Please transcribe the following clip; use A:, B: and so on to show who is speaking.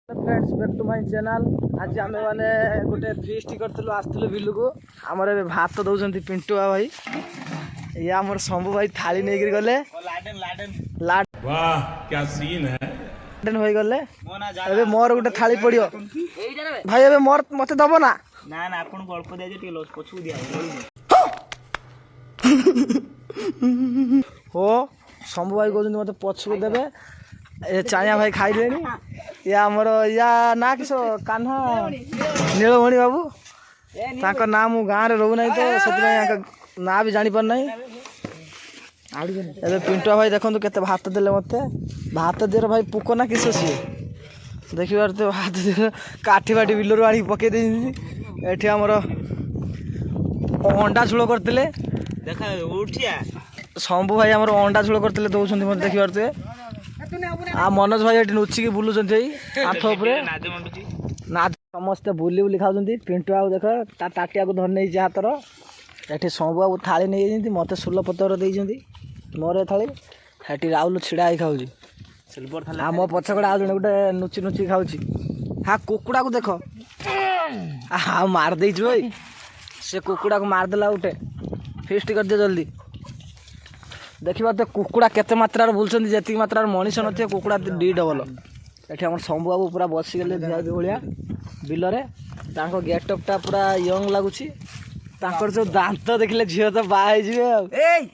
A: Friends back to my channel. आज आम मैंने गोटे फीस्ट करथिलु आस्थलु बिलु को हमर भात दउछंती पिंटू भाई ये हमर शंभू भाई थाली नै गिर गले लाड
B: वाह क्या सीन है
A: लाडन होई गले एबे मोर गोटे थाली पड़ियो भाई एबे मोर मते दबो ना
C: ना ना आपन गल्प दे जे टिलो पछु दिया
A: हो शंभू भाई कहउछंती मते पछु देबे ए चाया भाई खाई लेनी या हमर या ना किसो कान्हा नीलमणि बाबू ताको नाम गाँव रे रहू नहीं तो सतरा यहाँ ना भी जानी पर नहीं एबे पिंटुआ भाई देखो केते भात देले मते भात देर भाई पुको ना किसो सी देखिबार तो भात देर काठी बाटी बिलर आनी पके दे एठी हमर अंडा झोल करतिले
C: देखा उठिया
A: शंभू भाई हमर अंडा झोल करतिले दउछंती मते देखिबार तो आ मनोज भाई एठी नुचिकी बुलुछंती आठ ऊपर
C: नादे मंडुची
A: ना समस्त बुली बुली खाउछंती पिंटू बाबू देख ता ताटिया को धर नहीं हातर एठी शंभू बाबू थाली नहीं जंती मते सुल पतर देइछंती मोरे थाली हेटी राहुल छिड़ा ही खाउची
C: सिल्वर थाले
A: आ मो पछकड़ा आ जने गुटे नुची नुची खाउची हा कुकुड़ा को देख आ मार देइछ भाई से कुकुड़ा को मार देला उठे फिस्ट कर दे जल्दी देखिबा तो कुकुड़ा केते मात्रा बुलछंती जेति मात्रा मनीष नथि कुकुड़ा डी डबल एठी हमर शंभू बाबू पूरा बसी गेले भिआई भलिया बिलरे तांको गेटअप टा पूरा यंग लागुची तांकर जो दांत देखले झियो तो बाहे जिवे ए